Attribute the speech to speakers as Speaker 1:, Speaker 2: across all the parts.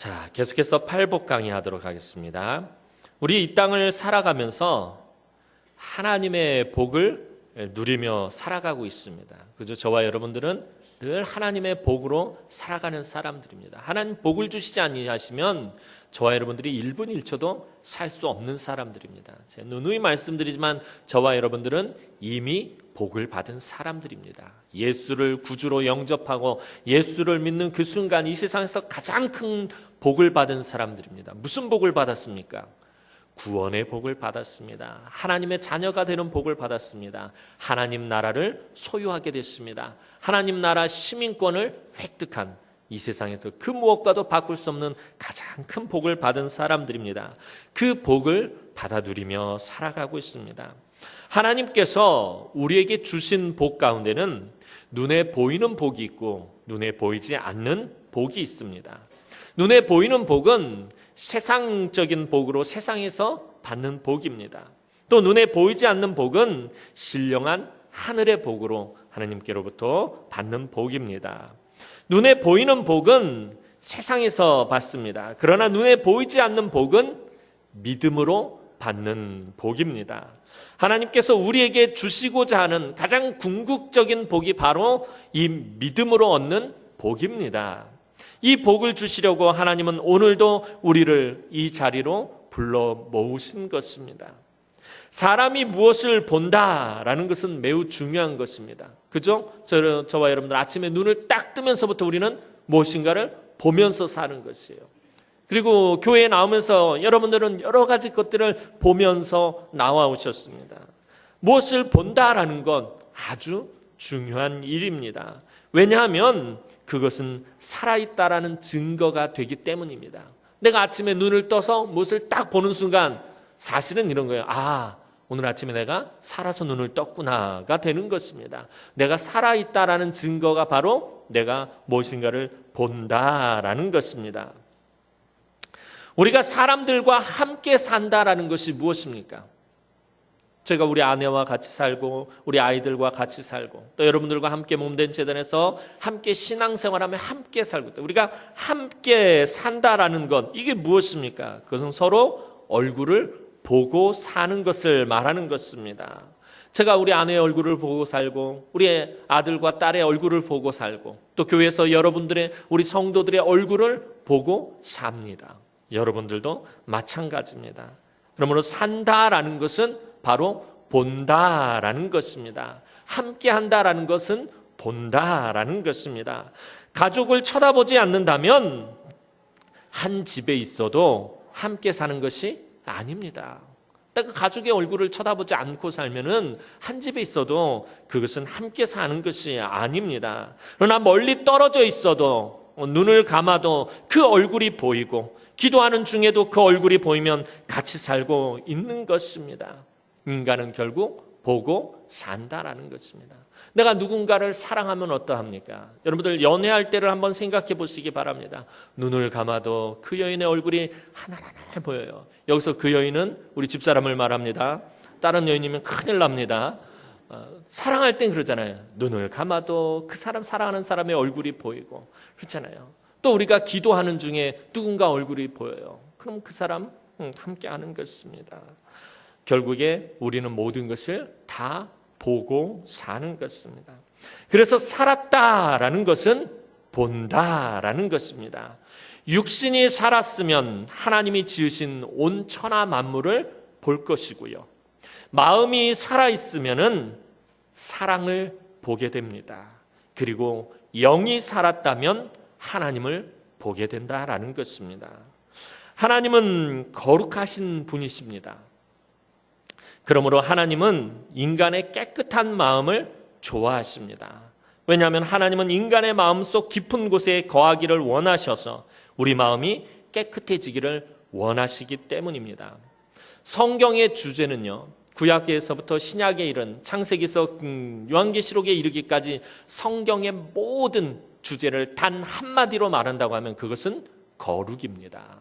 Speaker 1: 자, 계속해서 팔복 강의하도록 하겠습니다. 우리 이 땅을 살아가면서 하나님의 복을 누리며 살아가고 있습니다. 그죠? 저와 여러분들은 늘 하나님의 복으로 살아가는 사람들입니다. 하나님 복을 주시지 아니하시면 저와 여러분들이 1분 1초도 살 수 없는 사람들입니다. 제가 누누이 말씀드리지만 저와 여러분들은 이미 복을 받은 사람들입니다. 예수를 구주로 영접하고 예수를 믿는 그 순간 이 세상에서 가장 큰 복을 받은 사람들입니다. 무슨 복을 받았습니까? 구원의 복을 받았습니다. 하나님의 자녀가 되는 복을 받았습니다. 하나님 나라를 소유하게 됐습니다. 하나님 나라 시민권을 획득한 이 세상에서 그 무엇과도 바꿀 수 없는 가장 큰 복을 받은 사람들입니다. 그 복을 받아 누리며 살아가고 있습니다. 하나님께서 우리에게 주신 복 가운데는 눈에 보이는 복이 있고 눈에 보이지 않는 복이 있습니다. 눈에 보이는 복은 세상적인 복으로 세상에서 받는 복입니다. 또 눈에 보이지 않는 복은 신령한 하늘의 복으로 하나님께로부터 받는 복입니다. 눈에 보이는 복은 세상에서 받습니다. 그러나 눈에 보이지 않는 복은 믿음으로 받는 복입니다. 하나님께서 우리에게 주시고자 하는 가장 궁극적인 복이 바로 이 믿음으로 얻는 복입니다. 이 복을 주시려고 하나님은 오늘도 우리를 이 자리로 불러 모으신 것입니다. 사람이 무엇을 본다라는 것은 매우 중요한 것입니다. 그죠? 저와 여러분들 아침에 눈을 딱 뜨면서부터 우리는 무엇인가를 보면서 사는 것이에요. 그리고 교회에 나오면서 여러분들은 여러 가지 것들을 보면서 나와오셨습니다. 무엇을 본다라는 건 아주 중요한 일입니다. 왜냐하면 그것은 살아있다라는 증거가 되기 때문입니다. 내가 아침에 눈을 떠서 무엇을 딱 보는 순간 사실은 이런 거예요. 아, 오늘 아침에 내가 살아서 눈을 떴구나가 되는 것입니다. 내가 살아있다라는 증거가 바로 내가 무엇인가를 본다라는 것입니다. 우리가 사람들과 함께 산다라는 것이 무엇입니까? 제가 우리 아내와 같이 살고 우리 아이들과 같이 살고 또 여러분들과 함께 몸된 재단에서 함께 신앙생활하며 함께 살고 우리가 함께 산다라는 것, 이게 무엇입니까? 그것은 서로 얼굴을 보고 사는 것을 말하는 것입니다. 제가 우리 아내의 얼굴을 보고 살고 우리 아들과 딸의 얼굴을 보고 살고 또 교회에서 여러분들의 우리 성도들의 얼굴을 보고 삽니다. 여러분들도 마찬가지입니다. 그러므로 산다라는 것은 바로 본다라는 것입니다. 함께 한다라는 것은 본다라는 것입니다. 가족을 쳐다보지 않는다면 한 집에 있어도 함께 사는 것이 아닙니다. 그 가족의 얼굴을 쳐다보지 않고 살면은 한 집에 있어도 그것은 함께 사는 것이 아닙니다. 그러나 멀리 떨어져 있어도 눈을 감아도 그 얼굴이 보이고 기도하는 중에도 그 얼굴이 보이면 같이 살고 있는 것입니다. 인간은 결국 보고 산다라는 것입니다. 내가 누군가를 사랑하면 어떠합니까? 여러분들 연애할 때를 한번 생각해 보시기 바랍니다. 눈을 감아도 그 여인의 얼굴이 하나하나 보여요. 여기서 그 여인은 우리 집사람을 말합니다. 다른 여인이면 큰일 납니다. 사랑할 땐 그러잖아요. 눈을 감아도 그 사람 사랑하는 사람의 얼굴이 보이고 그렇잖아요. 또 우리가 기도하는 중에 누군가 얼굴이 보여요. 그럼 그 사람 함께 하는 것입니다. 결국에 우리는 모든 것을 다 보고 사는 것입니다. 그래서 살았다라는 것은 본다라는 것입니다. 육신이 살았으면 하나님이 지으신 온 천하 만물을 볼 것이고요. 마음이 살아있으면은 사랑을 보게 됩니다. 그리고 영이 살았다면 하나님을 보게 된다라는 것입니다. 하나님은 거룩하신 분이십니다. 그러므로 하나님은 인간의 깨끗한 마음을 좋아하십니다. 왜냐하면 하나님은 인간의 마음속 깊은 곳에 거하기를 원하셔서 우리 마음이 깨끗해지기를 원하시기 때문입니다. 성경의 주제는요, 구약에서부터 신약에 이른 창세기에서 요한계시록에 이르기까지 성경의 모든 주제를 단 한마디로 말한다고 하면 그것은 거룩입니다.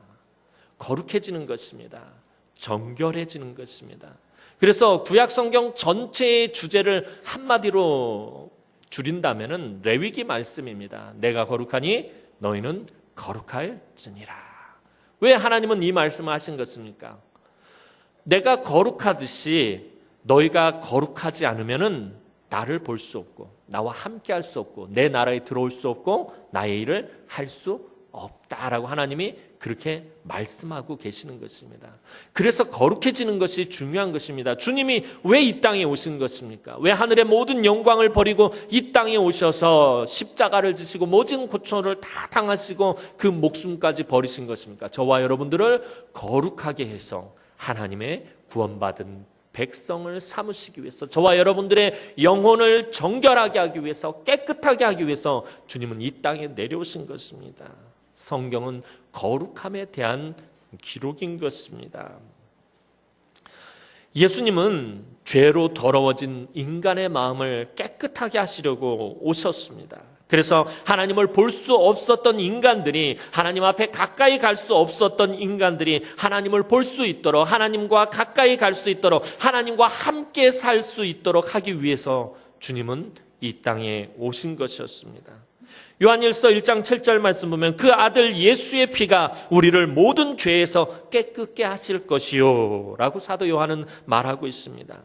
Speaker 1: 거룩해지는 것입니다. 정결해지는 것입니다. 그래서 구약 성경 전체의 주제를 한마디로 줄인다면은 레위기 말씀입니다. 내가 거룩하니 너희는 거룩할지니라. 왜 하나님은 이 말씀을 하신 것입니까? 내가 거룩하듯이 너희가 거룩하지 않으면은 나를 볼 수 없고 나와 함께 할 수 없고 내 나라에 들어올 수 없고 나의 일을 할 수 없다라고 하나님이 그렇게 말씀하고 계시는 것입니다. 그래서 거룩해지는 것이 중요한 것입니다. 주님이 왜 이 땅에 오신 것입니까? 왜 하늘의 모든 영광을 버리고 이 땅에 오셔서 십자가를 지시고 모든 고초를 다 당하시고 그 목숨까지 버리신 것입니까? 저와 여러분들을 거룩하게 해서 하나님의 구원받은 백성을 삼으시기 위해서, 저와 여러분들의 영혼을 정결하게 하기 위해서, 깨끗하게 하기 위해서 주님은 이 땅에 내려오신 것입니다. 성경은 거룩함에 대한 기록인 것입니다. 예수님은 죄로 더러워진 인간의 마음을 깨끗하게 하시려고 오셨습니다. 그래서 하나님을 볼 수 없었던 인간들이, 하나님 앞에 가까이 갈 수 없었던 인간들이 하나님을 볼 수 있도록, 하나님과 가까이 갈 수 있도록, 하나님과 함께 살 수 있도록 하기 위해서 주님은 이 땅에 오신 것이었습니다. 요한일서 1장 7절 말씀 보면 그 아들 예수의 피가 우리를 모든 죄에서 깨끗게 하실 것이요 라고 사도 요한은 말하고 있습니다.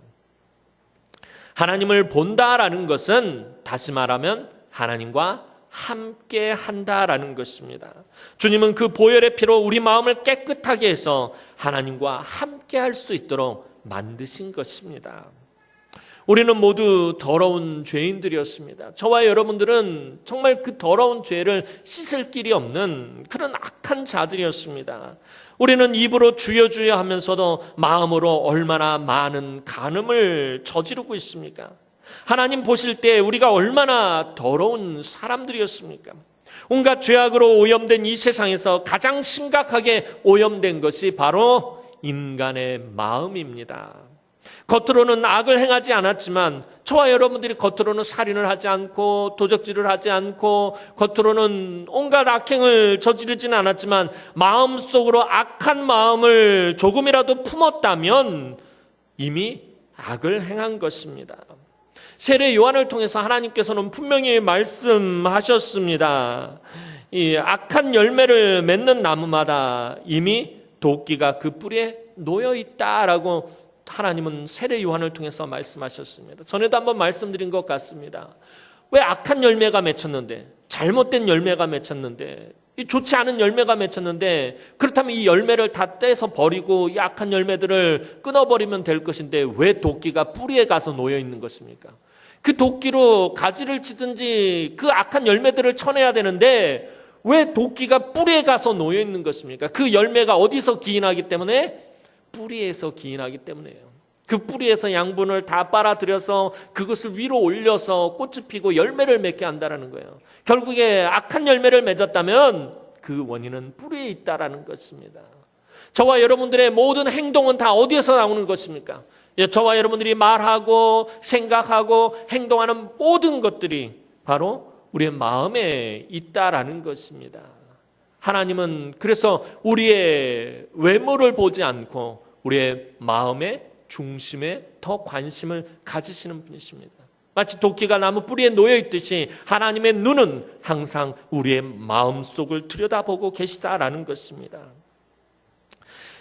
Speaker 1: 하나님을 본다라는 것은 다시 말하면 하나님과 함께 한다라는 것입니다. 주님은 그 보혈의 피로 우리 마음을 깨끗하게 해서 하나님과 함께 할 수 있도록 만드신 것입니다. 우리는 모두 더러운 죄인들이었습니다. 저와 여러분들은 정말 그 더러운 죄를 씻을 길이 없는 그런 악한 자들이었습니다. 우리는 입으로 주여 주여 하면서도 마음으로 얼마나 많은 간음을 저지르고 있습니까? 하나님 보실 때 우리가 얼마나 더러운 사람들이었습니까? 온갖 죄악으로 오염된 이 세상에서 가장 심각하게 오염된 것이 바로 인간의 마음입니다. 겉으로는 악을 행하지 않았지만, 저와 여러분들이 겉으로는 살인을 하지 않고 도적질을 하지 않고 겉으로는 온갖 악행을 저지르지는 않았지만 마음속으로 악한 마음을 조금이라도 품었다면 이미 악을 행한 것입니다. 세례 요한을 통해서 하나님께서는 분명히 말씀하셨습니다. 이 악한 열매를 맺는 나무마다 이미 도끼가 그 뿌리에 놓여 있다라고 하나님은 세례 요한을 통해서 말씀하셨습니다. 전에도 한번 말씀드린 것 같습니다. 왜 악한 열매가 맺혔는데, 잘못된 열매가 맺혔는데, 좋지 않은 열매가 맺혔는데, 그렇다면 이 열매를 다 떼서 버리고 이 악한 열매들을 끊어버리면 될 것인데 왜 도끼가 뿌리에 가서 놓여 있는 것입니까? 그 도끼로 가지를 치든지 그 악한 열매들을 쳐내야 되는데 왜 도끼가 뿌리에 가서 놓여 있는 것입니까? 그 열매가 어디서 기인하기 때문에? 뿌리에서 기인하기 때문에요. 그 뿌리에서 양분을 다 빨아들여서 그것을 위로 올려서 꽃을 피고 열매를 맺게 한다는 거예요. 결국에 악한 열매를 맺었다면 그 원인은 뿌리에 있다라는 것입니다. 저와 여러분들의 모든 행동은 다 어디에서 나오는 것입니까? 저와 여러분들이 말하고 생각하고 행동하는 모든 것들이 바로 우리의 마음에 있다라는 것입니다. 하나님은 그래서 우리의 외모를 보지 않고 우리의 마음의 중심에 더 관심을 가지시는 분이십니다. 마치 도끼가 나무 뿌리에 놓여 있듯이 하나님의 눈은 항상 우리의 마음속을 들여다보고 계시다라는 것입니다.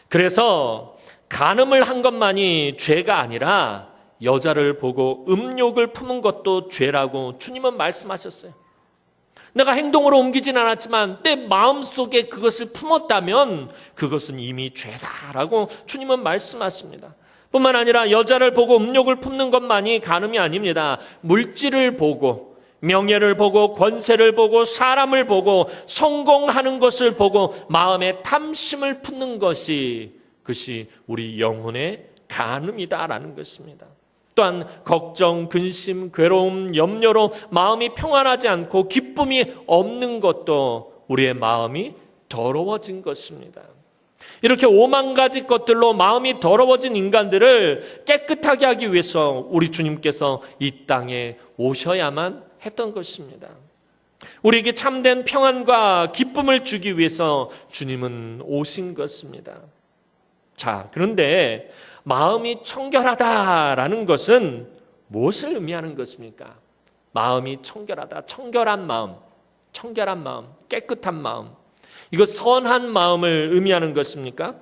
Speaker 1: 그래서 간음을 한 것만이 죄가 아니라 여자를 보고 음욕을 품은 것도 죄라고 주님은 말씀하셨어요. 내가 행동으로 옮기진 않았지만 내 마음속에 그것을 품었다면 그것은 이미 죄다라고 주님은 말씀하십니다. 뿐만 아니라 여자를 보고 음욕을 품는 것만이 간음이 아닙니다. 물질을 보고, 명예를 보고, 권세를 보고, 사람을 보고, 성공하는 것을 보고 마음에 탐심을 품는 것이, 그것이 우리 영혼의 간음이다라는 것입니다. 또한 걱정, 근심, 괴로움, 염려로 마음이 평안하지 않고 기쁨이 없는 것도 우리의 마음이 더러워진 것입니다. 이렇게 5만 가지 것들로 마음이 더러워진 인간들을 깨끗하게 하기 위해서 우리 주님께서 이 땅에 오셔야만 했던 것입니다. 우리에게 참된 평안과 기쁨을 주기 위해서 주님은 오신 것입니다. 자, 그런데 마음이 청결하다라는 것은 무엇을 의미하는 것입니까? 마음이 청결하다, 청결한 마음, 깨끗한 마음. 이거 선한 마음을 의미하는 것입니까?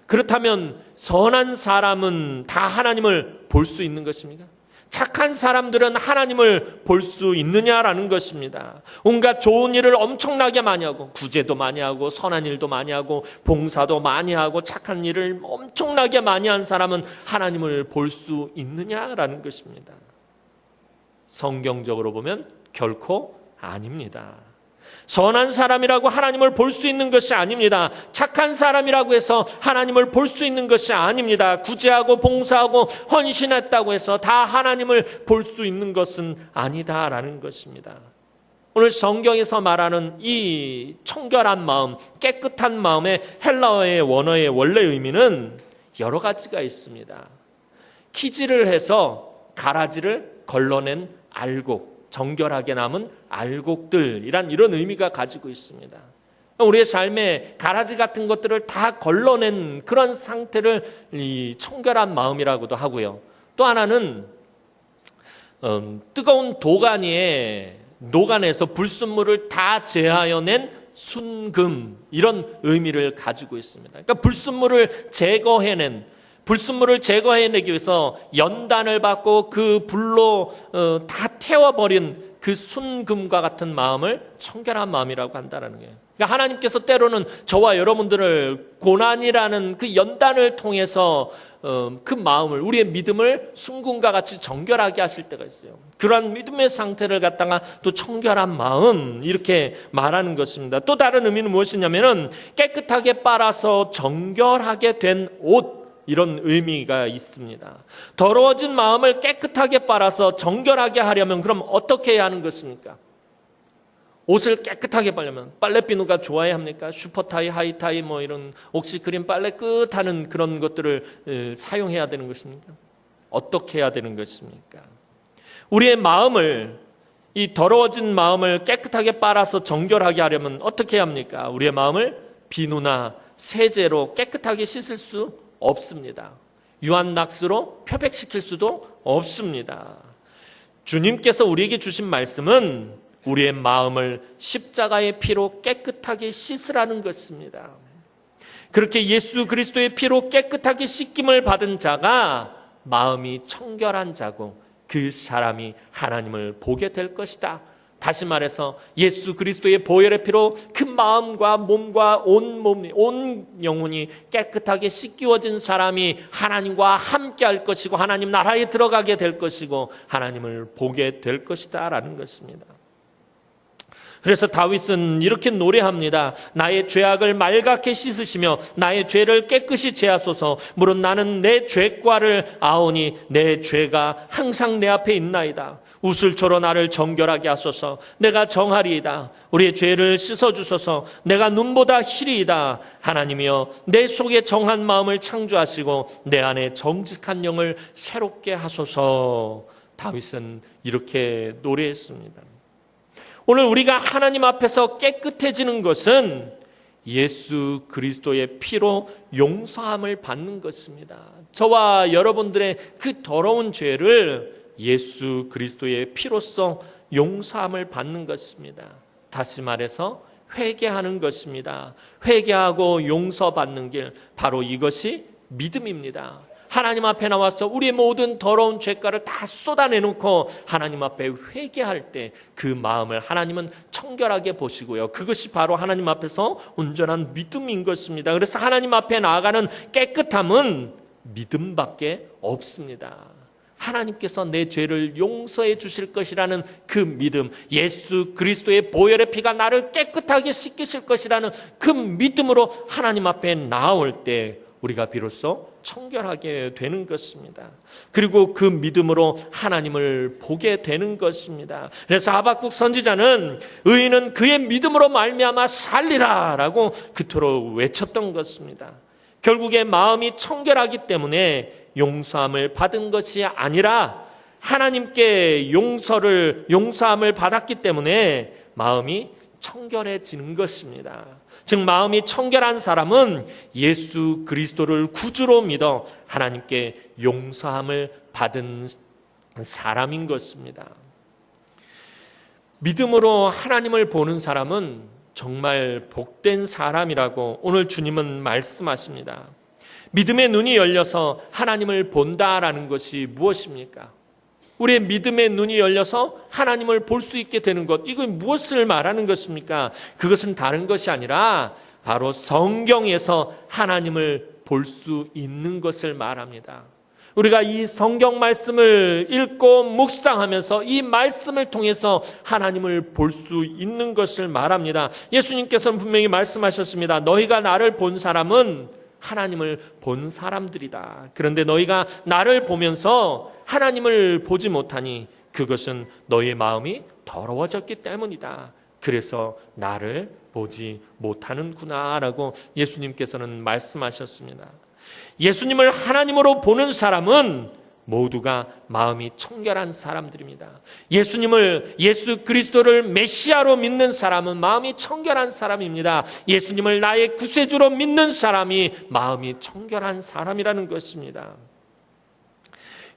Speaker 1: 그렇다면 선한 사람은 다 하나님을 볼 수 있는 것입니까? 착한 사람들은 하나님을 볼 수 있느냐라는 것입니다. 온갖 좋은 일을 엄청나게 많이 하고 구제도 많이 하고 선한 일도 많이 하고 봉사도 많이 하고 착한 일을 엄청나게 많이 한 사람은 하나님을 볼 수 있느냐라는 것입니다. 성경적으로 보면 결코 아닙니다. 선한 사람이라고 하나님을 볼 수 있는 것이 아닙니다. 착한 사람이라고 해서 하나님을 볼 수 있는 것이 아닙니다. 구제하고 봉사하고 헌신했다고 해서 다 하나님을 볼 수 있는 것은 아니다라는 것입니다. 오늘 성경에서 말하는 이 청결한 마음, 깨끗한 마음의 헬라어의 원어의 원래 의미는 여러 가지가 있습니다. 키질을 해서 가라지를 걸러낸 알곡, 정결하게 남은 알곡들이란 이런 의미가 가지고 있습니다. 우리의 삶에 가라지 같은 것들을 다 걸러낸 그런 상태를 이 청결한 마음이라고도 하고요. 또 하나는 뜨거운 도가니에 녹아내서 불순물을 다 제하여낸 순금, 이런 의미를 가지고 있습니다. 그러니까 불순물을 제거해내기 위해서 연단을 받고 그 불로 다 태워버린 그 순금과 같은 마음을 청결한 마음이라고 한다는 거예요. 그러니까 하나님께서 때로는 저와 여러분들을 고난이라는 그 연단을 통해서 그 마음을, 우리의 믿음을 순금과 같이 정결하게 하실 때가 있어요. 그러한 믿음의 상태를 갖다가 또 청결한 마음, 이렇게 말하는 것입니다. 또 다른 의미는 무엇이냐면은 깨끗하게 빨아서 정결하게 된 옷, 이런 의미가 있습니다. 더러워진 마음을 깨끗하게 빨아서 정결하게 하려면 그럼 어떻게 해야 하는 것입니까? 옷을 깨끗하게 빨려면 빨래비누가 좋아야 합니까? 슈퍼타이, 하이타이 뭐 이런 옥시크림 빨래 끝하는 그런 것들을 사용해야 되는 것입니까? 어떻게 해야 되는 것입니까? 우리의 마음을, 이 더러워진 마음을 깨끗하게 빨아서 정결하게 하려면 어떻게 해야 합니까? 우리의 마음을 비누나 세제로 깨끗하게 씻을 수 없습니다. 유한낙스로 표백시킬 수도 없습니다. 주님께서 우리에게 주신 말씀은 우리의 마음을 십자가의 피로 깨끗하게 씻으라는 것입니다. 그렇게 예수 그리스도의 피로 깨끗하게 씻김을 받은 자가 마음이 청결한 자고 그 사람이 하나님을 보게 될 것이다. 다시 말해서 예수 그리스도의 보혈의 피로 그 마음과 몸과 온 영혼이 깨끗하게 씻기워진 사람이 하나님과 함께 할 것이고 하나님 나라에 들어가게 될 것이고 하나님을 보게 될 것이다 라는 것입니다. 그래서 다윗은 이렇게 노래합니다. 나의 죄악을 말갛게 씻으시며 나의 죄를 깨끗이 제하소서. 물론 나는 내 죄과를 아오니 내 죄가 항상 내 앞에 있나이다. 우슬초로 나를 정결하게 하소서. 내가 정하리이다. 우리의 죄를 씻어주소서. 내가 눈보다 희리이다. 하나님이여 내 속에 정한 마음을 창조하시고 내 안에 정직한 영을 새롭게 하소서. 다윗은 이렇게 노래했습니다. 오늘 우리가 하나님 앞에서 깨끗해지는 것은 예수 그리스도의 피로 용서함을 받는 것입니다. 저와 여러분들의 그 더러운 죄를 예수 그리스도의 피로써 용서함을 받는 것입니다. 다시 말해서 회개하는 것입니다. 회개하고 용서받는 길, 바로 이것이 믿음입니다. 하나님 앞에 나와서 우리의 모든 더러운 죄가를 다 쏟아내놓고 하나님 앞에 회개할 때 그 마음을 하나님은 청결하게 보시고요. 그것이 바로 하나님 앞에서 온전한 믿음인 것입니다. 그래서 하나님 앞에 나아가는 깨끗함은 믿음밖에 없습니다. 하나님께서 내 죄를 용서해 주실 것이라는 그 믿음, 예수 그리스도의 보혈의 피가 나를 깨끗하게 씻기실 것이라는 그 믿음으로 하나님 앞에 나올 때 우리가 비로소 청결하게 되는 것입니다. 그리고 그 믿음으로 하나님을 보게 되는 것입니다. 그래서 하박국 선지자는 의인은 그의 믿음으로 말미암아 살리라 라고 그토록 외쳤던 것입니다. 결국에 마음이 청결하기 때문에 용서함을 받은 것이 아니라 하나님께 용서함을 받았기 때문에 마음이 청결해지는 것입니다. 즉 마음이 청결한 사람은 예수 그리스도를 구주로 믿어 하나님께 용서함을 받은 사람인 것입니다. 믿음으로 하나님을 보는 사람은 정말 복된 사람이라고 오늘 주님은 말씀하십니다. 믿음의 눈이 열려서 하나님을 본다라는 것이 무엇입니까? 우리의 믿음의 눈이 열려서 하나님을 볼 수 있게 되는 것, 이건 무엇을 말하는 것입니까? 그것은 다른 것이 아니라 바로 성경에서 하나님을 볼 수 있는 것을 말합니다. 우리가 이 성경 말씀을 읽고 묵상하면서 이 말씀을 통해서 하나님을 볼 수 있는 것을 말합니다. 예수님께서는 분명히 말씀하셨습니다. 너희가 나를 본 사람은 하나님을 본 사람들이다. 그런데 너희가 나를 보면서 하나님을 보지 못하니 그것은 너희의 마음이 더러워졌기 때문이다. 그래서 나를 보지 못하는구나 라고 예수님께서는 말씀하셨습니다. 예수님을 하나님으로 보는 사람은 모두가 마음이 청결한 사람들입니다. 예수 그리스도를 메시아로 믿는 사람은 마음이 청결한 사람입니다. 예수님을 나의 구세주로 믿는 사람이 마음이 청결한 사람이라는 것입니다.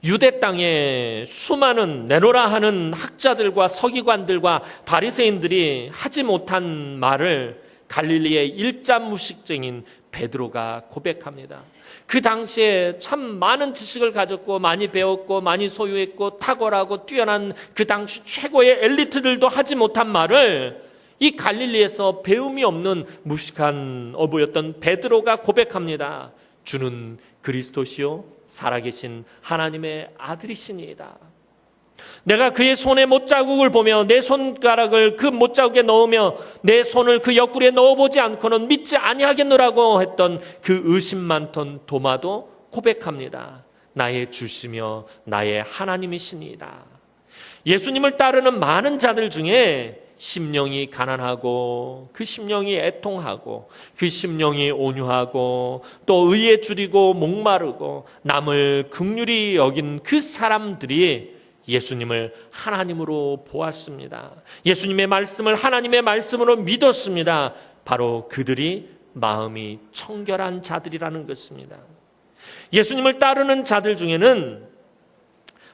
Speaker 1: 유대 땅에 수많은 내노라 하는 학자들과 서기관들과 바리새인들이 하지 못한 말을 갈릴리의 일자무식쟁인 베드로가 고백합니다. 그 당시에 참 많은 지식을 가졌고 많이 배웠고 많이 소유했고 탁월하고 뛰어난 그 당시 최고의 엘리트들도 하지 못한 말을 이 갈릴리에서 배움이 없는 무식한 어부였던 베드로가 고백합니다. 주는 그리스도시요 살아계신 하나님의 아들이시니이다. 내가 그의 손의 못자국을 보며 내 손가락을 그 못자국에 넣으며 내 손을 그 옆구리에 넣어보지 않고는 믿지 아니하겠노라고 했던 그 의심 많던 도마도 고백합니다. 나의 주시며 나의 하나님이시니이다. 예수님을 따르는 많은 자들 중에 심령이 가난하고 그 심령이 애통하고 그 심령이 온유하고 또 의에 줄이고 목마르고 남을 긍휼히 여긴 그 사람들이 예수님을 하나님으로 보았습니다. 예수님의 말씀을 하나님의 말씀으로 믿었습니다. 바로 그들이 마음이 청결한 자들이라는 것입니다. 예수님을 따르는 자들 중에는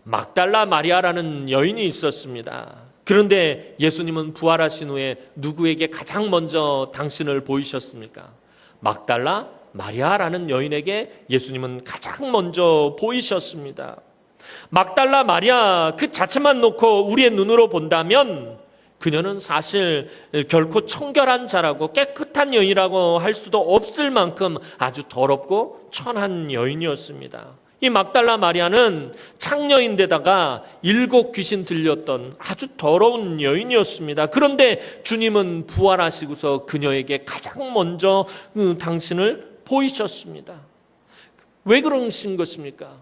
Speaker 1: 막달라 마리아라는 여인이 있었습니다. 그런데 예수님은 부활하신 후에 누구에게 가장 먼저 당신을 보이셨습니까? 막달라 마리아라는 여인에게 예수님은 가장 먼저 보이셨습니다. 막달라 마리아 그 자체만 놓고 우리의 눈으로 본다면 그녀는 사실 결코 청결한 자라고 깨끗한 여인이라고 할 수도 없을 만큼 아주 더럽고 천한 여인이었습니다. 이 막달라 마리아는 창녀인데다가 7 귀신 들렸던 아주 더러운 여인이었습니다. 그런데 주님은 부활하시고서 그녀에게 가장 먼저 당신을 보이셨습니다. 왜 그러신 것입니까?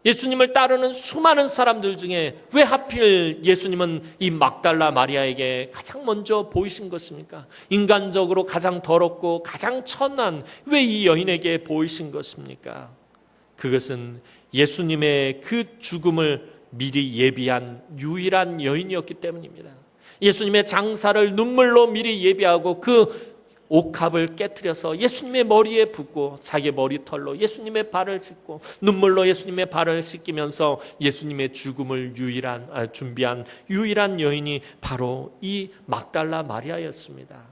Speaker 1: 예수님을 따르는 수많은 사람들 중에 왜 하필 예수님은 이 막달라 마리아에게 가장 먼저 보이신 것입니까? 인간적으로 가장 더럽고 가장 천한 왜 이 여인에게 보이신 것입니까? 그것은 예수님의 그 죽음을 미리 예비한 유일한 여인이었기 때문입니다. 예수님의 장사를 눈물로 미리 예비하고 그 옥합을 깨트려서 예수님의 머리에 붓고 자기 머리털로 예수님의 발을 씻고 눈물로 예수님의 발을 씻기면서 예수님의 죽음을 준비한 유일한 여인이 바로 이 막달라 마리아였습니다.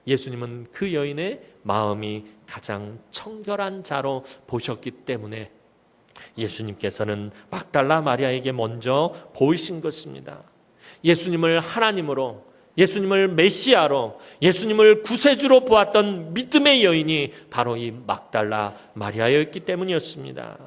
Speaker 1: 예수님은 그 여인의 마음이 가장 청결한 자로 보셨기 때문에 예수님께서는 막달라 마리아에게 먼저 보이신 것입니다. 예수님을 하나님으로, 예수님을 메시아로, 예수님을 구세주로 보았던 믿음의 여인이 바로 이 막달라 마리아였기 때문이었습니다.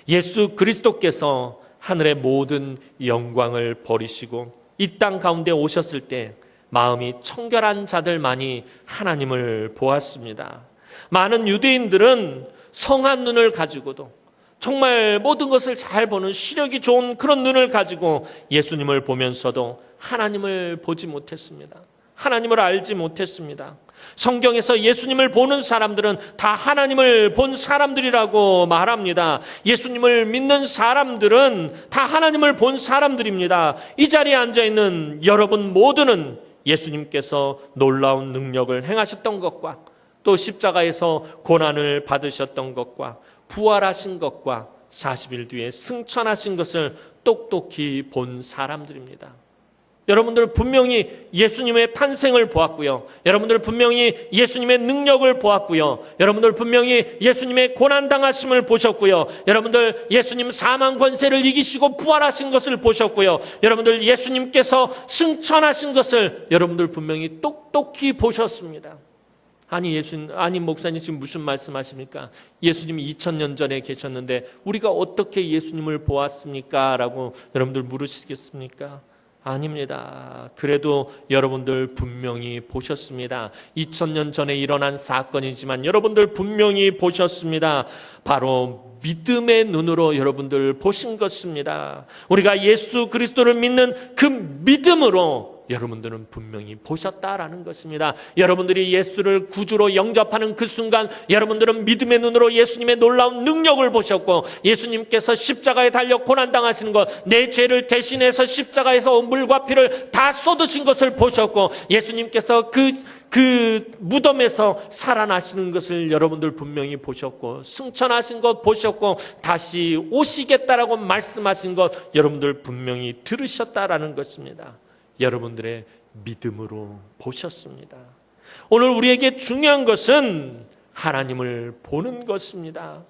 Speaker 1: 예수 그리스도께서 하늘의 모든 영광을 버리시고 이 땅 가운데 오셨을 때 마음이 청결한 자들만이 하나님을 보았습니다. 많은 유대인들은 성한 눈을 가지고도 정말 모든 것을 잘 보는 시력이 좋은 그런 눈을 가지고 예수님을 보면서도 하나님을 보지 못했습니다. 하나님을 알지 못했습니다. 성경에서 예수님을 보는 사람들은 다 하나님을 본 사람들이라고 말합니다. 예수님을 믿는 사람들은 다 하나님을 본 사람들입니다. 이 자리에 앉아있는 여러분 모두는 예수님께서 놀라운 능력을 행하셨던 것과 또 십자가에서 고난을 받으셨던 것과 부활하신 것과 40일 뒤에 승천하신 것을 똑똑히 본 사람들입니다. 여러분들 분명히 예수님의 탄생을 보았고요. 여러분들 분명히 예수님의 능력을 보았고요. 여러분들 분명히 예수님의 고난당하심을 보셨고요. 여러분들 예수님 사망 권세를 이기시고 부활하신 것을 보셨고요. 여러분들 예수님께서 승천하신 것을 여러분들 분명히 똑똑히 보셨습니다. 아니 목사님 지금 무슨 말씀하십니까? 예수님이 2000년 전에 계셨는데 우리가 어떻게 예수님을 보았습니까? 라고 여러분들 물으시겠습니까? 아닙니다. 그래도 여러분들 분명히 보셨습니다. 2000년 전에 일어난 사건이지만 여러분들 분명히 보셨습니다. 바로 믿음의 눈으로 여러분들 보신 것입니다. 우리가 예수 그리스도를 믿는 그 믿음으로 여러분들은 분명히 보셨다라는 것입니다. 여러분들이 예수를 구주로 영접하는 그 순간 여러분들은 믿음의 눈으로 예수님의 놀라운 능력을 보셨고, 예수님께서 십자가에 달려 고난당하시는 것, 내 죄를 대신해서 십자가에서 물과 피를 다 쏟으신 것을 보셨고, 예수님께서 그 무덤에서 살아나시는 것을 여러분들 분명히 보셨고, 승천하신 것 보셨고, 다시 오시겠다라고 말씀하신 것 여러분들 분명히 들으셨다라는 것입니다. 여러분들의 믿음으로 보셨습니다. 오늘 우리에게 중요한 것은 하나님을 보는 것입니다.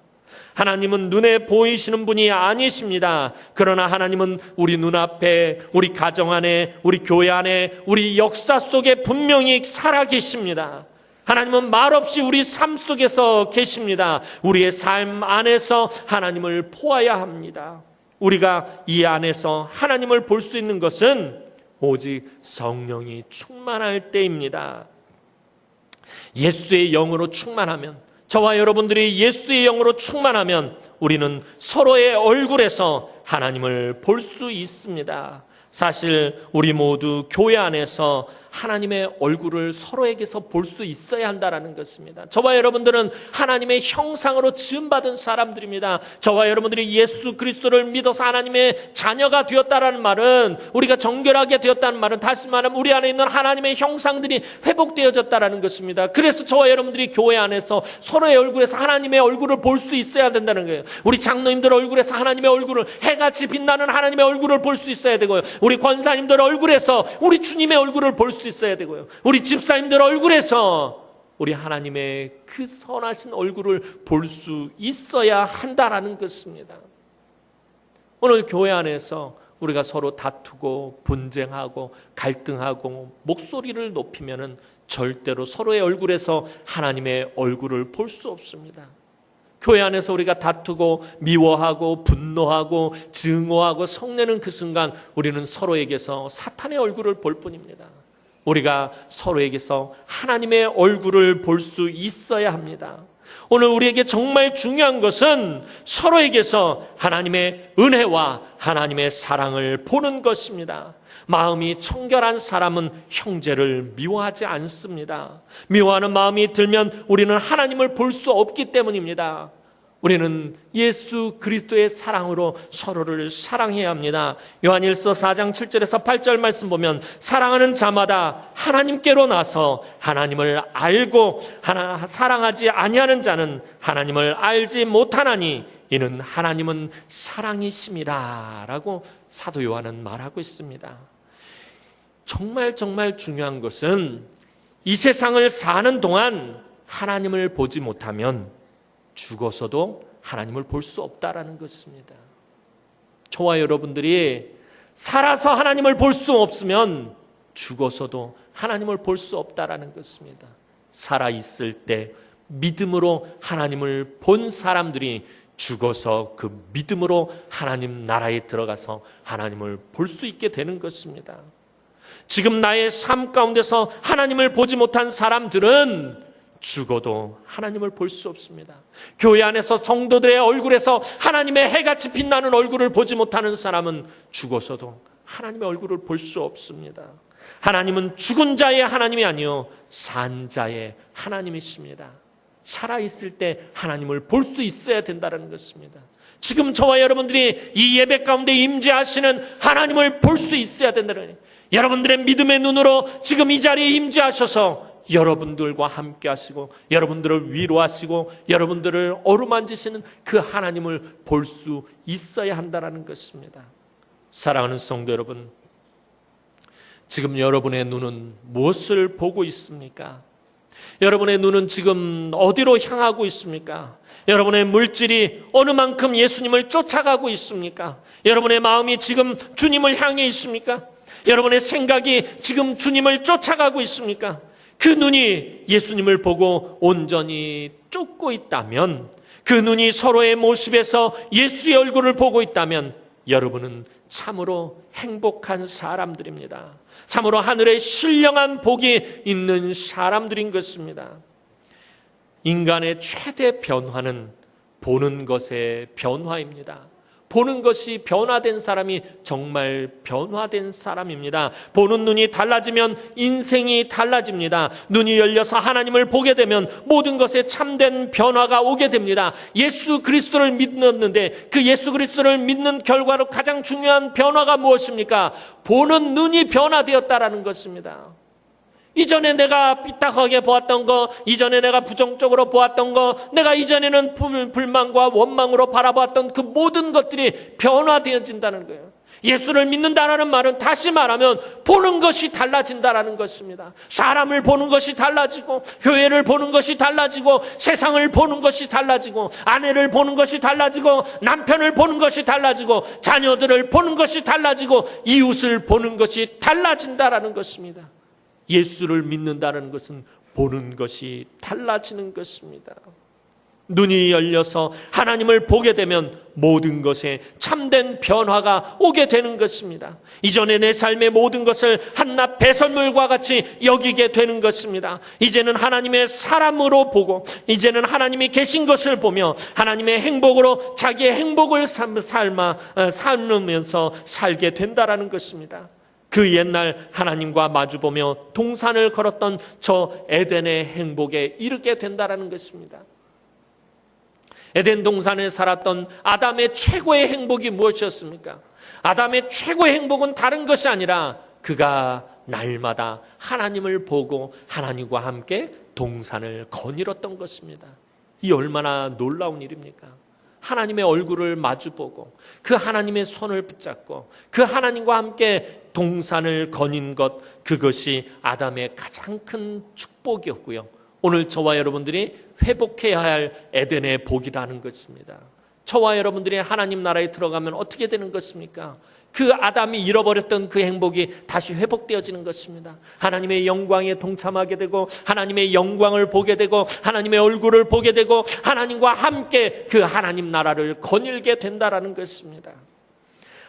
Speaker 1: 하나님은 눈에 보이시는 분이 아니십니다. 그러나 하나님은 우리 눈앞에, 우리 가정 안에, 우리 교회 안에, 우리 역사 속에 분명히 살아계십니다. 하나님은 말없이 우리 삶 속에서 계십니다. 우리의 삶 안에서 하나님을 보아야 합니다. 우리가 이 안에서 하나님을 볼 수 있는 것은 오직 성령이 충만할 때입니다. 예수의 영으로 충만하면, 저와 여러분들이 예수의 영으로 충만하면 우리는 서로의 얼굴에서 하나님을 볼 수 있습니다. 사실 우리 모두 교회 안에서 하나님의 얼굴을 서로에게서 볼 수 있어야 한다는 것입니다. 저와 여러분들은 하나님의 형상으로 지음받은 사람들입니다. 저와 여러분들이 예수 그리스도를 믿어서 하나님의 자녀가 되었다는 말은, 우리가 정결하게 되었다는 말은, 다시 말하면 우리 안에 있는 하나님의 형상들이 회복되어졌다는 것입니다. 그래서 저와 여러분들이 교회 안에서 서로의 얼굴에서 하나님의 얼굴을 볼 수 있어야 된다는 거예요. 우리 장로님들 얼굴에서 하나님의 얼굴을, 해같이 빛나는 하나님의 얼굴을 볼 수 있어야 되고요. 우리 권사님들 얼굴에서 우리 주님의 얼굴을 볼 수 있어야 되고요. 우리 집사님들 얼굴에서 우리 하나님의 그 선하신 얼굴을 볼 수 있어야 한다라는 것입니다. 오늘 교회 안에서 우리가 서로 다투고 분쟁하고 갈등하고 목소리를 높이면은 절대로 서로의 얼굴에서 하나님의 얼굴을 볼 수 없습니다. 교회 안에서 우리가 다투고 미워하고 분노하고 증오하고 성내는 그 순간 우리는 서로에게서 사탄의 얼굴을 볼 뿐입니다. 우리가 서로에게서 하나님의 얼굴을 볼 수 있어야 합니다. 오늘 우리에게 정말 중요한 것은 서로에게서 하나님의 은혜와 하나님의 사랑을 보는 것입니다. 마음이 청결한 사람은 형제를 미워하지 않습니다. 미워하는 마음이 들면 우리는 하나님을 볼 수 없기 때문입니다. 우리는 예수 그리스도의 사랑으로 서로를 사랑해야 합니다. 요한일서 4장 7절에서 8절 말씀 보면, 사랑하는 자마다 하나님께로 나서 하나님을 알고 사랑하지 아니하는 자는 하나님을 알지 못하나니 이는 하나님은 사랑이심이라 라고 사도 요한은 말하고 있습니다. 정말 중요한 것은 이 세상을 사는 동안 하나님을 보지 못하면 죽어서도 하나님을 볼 수 없다라는 것입니다. 저와 여러분들이 살아서 하나님을 볼 수 없으면 죽어서도 하나님을 볼 수 없다라는 것입니다. 살아있을 때 믿음으로 하나님을 본 사람들이 죽어서 그 믿음으로 하나님 나라에 들어가서 하나님을 볼 수 있게 되는 것입니다. 지금 나의 삶 가운데서 하나님을 보지 못한 사람들은 죽어도 하나님을 볼 수 없습니다. 교회 안에서 성도들의 얼굴에서 하나님의 해같이 빛나는 얼굴을 보지 못하는 사람은 죽어서도 하나님의 얼굴을 볼 수 없습니다. 하나님은 죽은 자의 하나님이 아니요 산 자의 하나님이십니다. 살아있을 때 하나님을 볼 수 있어야 된다는 것입니다. 지금 저와 여러분들이 이 예배 가운데 임재하시는 하나님을 볼 수 있어야 된다는 거예요. 여러분들의 믿음의 눈으로 지금 이 자리에 임재하셔서 여러분들과 함께 하시고 여러분들을 위로하시고 여러분들을 어루만지시는 그 하나님을 볼 수 있어야 한다는 것입니다. 사랑하는 성도 여러분, 지금 여러분의 눈은 무엇을 보고 있습니까? 여러분의 눈은 지금 어디로 향하고 있습니까? 여러분의 물질이 어느 만큼 예수님을 쫓아가고 있습니까? 여러분의 마음이 지금 주님을 향해 있습니까? 여러분의 생각이 지금 주님을 쫓아가고 있습니까? 그 눈이 예수님을 보고 온전히 쫓고 있다면, 그 눈이 서로의 모습에서 예수의 얼굴을 보고 있다면 여러분은 참으로 행복한 사람들입니다. 참으로 하늘에 신령한 복이 있는 사람들인 것입니다. 인간의 최대 변화는 보는 것의 변화입니다. 보는 것이 변화된 사람이 정말 변화된 사람입니다. 보는 눈이 달라지면 인생이 달라집니다. 눈이 열려서 하나님을 보게 되면 모든 것에 참된 변화가 오게 됩니다. 예수 그리스도를 믿었는데 그 예수 그리스도를 믿는 결과로 가장 중요한 변화가 무엇입니까? 보는 눈이 변화되었다라는 것입니다. 이전에 내가 삐딱하게 보았던 거, 이전에 내가 부정적으로 보았던 거, 내가 이전에는 불만과 원망으로 바라보았던 그 모든 것들이 변화되어진다는 거예요. 예수를 믿는다라는 말은 다시 말하면 보는 것이 달라진다라는 것입니다. 사람을 보는 것이 달라지고, 교회를 보는 것이 달라지고, 세상을 보는 것이 달라지고, 아내를 보는 것이 달라지고, 남편을 보는 것이 달라지고, 자녀들을 보는 것이 달라지고, 이웃을 보는 것이 달라진다라는 것입니다. 예수를 믿는다는 것은 보는 것이 달라지는 것입니다. 눈이 열려서 하나님을 보게 되면 모든 것에 참된 변화가 오게 되는 것입니다. 이전에 내 삶의 모든 것을 한낱 배설물과 같이 여기게 되는 것입니다. 이제는 하나님의 사람으로 보고, 이제는 하나님이 계신 것을 보며 하나님의 행복으로 자기의 행복을 삶으면서 살게 된다라는 것입니다. 그 옛날 하나님과 마주보며 동산을 걸었던 저 에덴의 행복에 이르게 된다라는 것입니다. 에덴 동산에 살았던 아담의 최고의 행복이 무엇이었습니까? 아담의 최고의 행복은 다른 것이 아니라 그가 날마다 하나님을 보고 하나님과 함께 동산을 거닐었던 것입니다. 이 얼마나 놀라운 일입니까? 하나님의 얼굴을 마주보고 그 하나님의 손을 붙잡고 그 하나님과 함께 동산을 거닌 것, 그것이 아담의 가장 큰 축복이었고요. 오늘 저와 여러분들이 회복해야 할 에덴의 복이라는 것입니다. 저와 여러분들이 하나님 나라에 들어가면 어떻게 되는 것입니까? 그 아담이 잃어버렸던 그 행복이 다시 회복되어지는 것입니다. 하나님의 영광에 동참하게 되고 하나님의 영광을 보게 되고 하나님의 얼굴을 보게 되고 하나님과 함께 그 하나님 나라를 거닐게 된다라는 것입니다.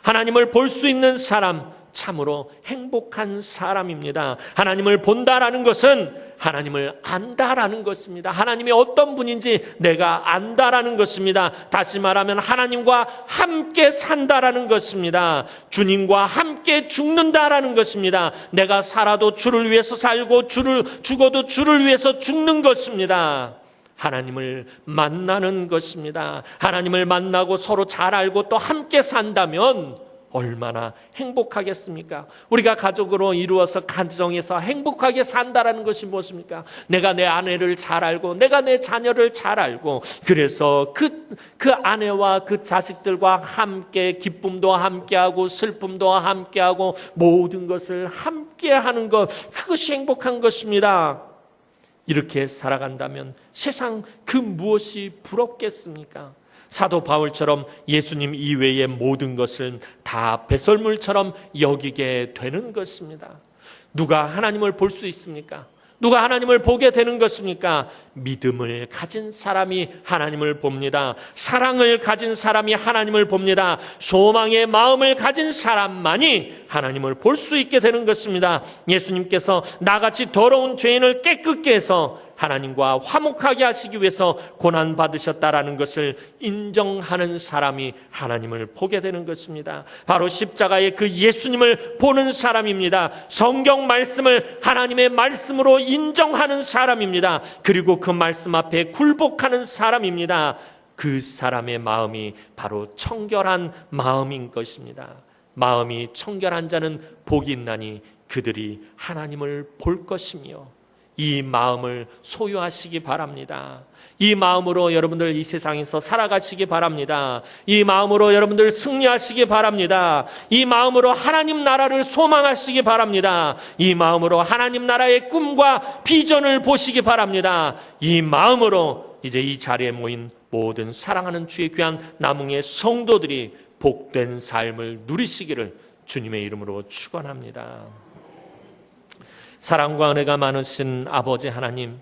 Speaker 1: 하나님을 볼 수 있는 사람, 참으로 행복한 사람입니다. 하나님을 본다라는 것은 하나님을 안다라는 것입니다. 하나님이 어떤 분인지 내가 안다라는 것입니다. 다시 말하면 하나님과 함께 산다라는 것입니다. 주님과 함께 죽는다라는 것입니다. 내가 살아도 주를 위해서 살고 죽어도 주를 위해서 죽는 것입니다. 하나님을 만나는 것입니다. 하나님을 만나고 서로 잘 알고 또 함께 산다면 얼마나 행복하겠습니까? 우리가 가족으로 이루어서 가정에서 행복하게 산다라는 것이 무엇입니까? 내가 내 아내를 잘 알고 내가 내 자녀를 잘 알고 그래서 그 아내와 그 자식들과 함께 기쁨도 함께하고 슬픔도 함께하고 모든 것을 함께하는 것, 그것이 행복한 것입니다. 이렇게 살아간다면 세상 그 무엇이 부럽겠습니까? 사도 바울처럼 예수님 이외의 모든 것은 다 배설물처럼 여기게 되는 것입니다. 누가 하나님을 볼 수 있습니까? 누가 하나님을 보게 되는 것입니까? 믿음을 가진 사람이 하나님을 봅니다. 사랑을 가진 사람이 하나님을 봅니다. 소망의 마음을 가진 사람만이 하나님을 볼 수 있게 되는 것입니다. 예수님께서 나같이 더러운 죄인을 깨끗게 해서 하나님과 화목하게 하시기 위해서 고난받으셨다라는 것을 인정하는 사람이 하나님을 보게 되는 것입니다. 바로 십자가의 그 예수님을 보는 사람입니다. 성경 말씀을 하나님의 말씀으로 인정하는 사람입니다. 그리고 그 말씀 앞에 굴복하는 사람입니다. 그 사람의 마음이 바로 청결한 마음인 것입니다. 마음이 청결한 자는 복이 있나니 그들이 하나님을 볼 것이며 이 마음을 소유하시기 바랍니다. 이 마음으로 여러분들 이 세상에서 살아가시기 바랍니다. 이 마음으로 여러분들 승리하시기 바랍니다. 이 마음으로 하나님 나라를 소망하시기 바랍니다. 이 마음으로 하나님 나라의 꿈과 비전을 보시기 바랍니다. 이 마음으로 이제 이 자리에 모인 모든 사랑하는 주의 귀한 남흥의 성도들이 복된 삶을 누리시기를 주님의 이름으로 축원합니다. 사랑과 은혜가 많으신 아버지 하나님,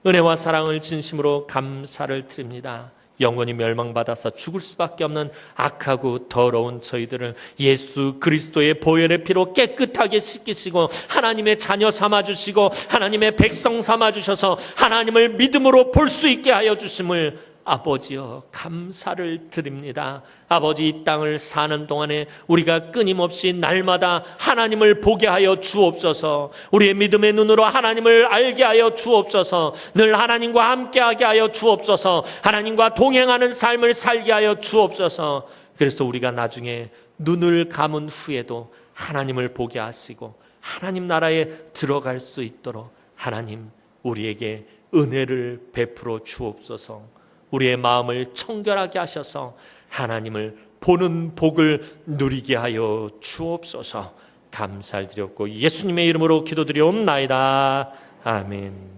Speaker 1: 은혜와 사랑을 진심으로 감사를 드립니다. 영원히 멸망받아서 죽을 수밖에 없는 악하고 더러운 저희들을 예수 그리스도의 보혈의 피로 깨끗하게 씻기시고 하나님의 자녀 삼아주시고 하나님의 백성 삼아주셔서 하나님을 믿음으로 볼 수 있게 하여 주심을 아버지여 감사를 드립니다. 아버지, 이 땅을 사는 동안에 우리가 끊임없이 날마다 하나님을 보게 하여 주옵소서. 우리의 믿음의 눈으로 하나님을 알게 하여 주옵소서. 늘 하나님과 함께하게 하여 주옵소서. 하나님과 동행하는 삶을 살게 하여 주옵소서. 그래서 우리가 나중에 눈을 감은 후에도 하나님을 보게 하시고 하나님 나라에 들어갈 수 있도록 하나님 우리에게 은혜를 베풀어 주옵소서. 우리의 마음을 청결하게 하셔서 하나님을 보는 복을 누리게 하여 주옵소서. 감사를 드렸고 예수님의 이름으로 기도드리옵나이다. 아멘.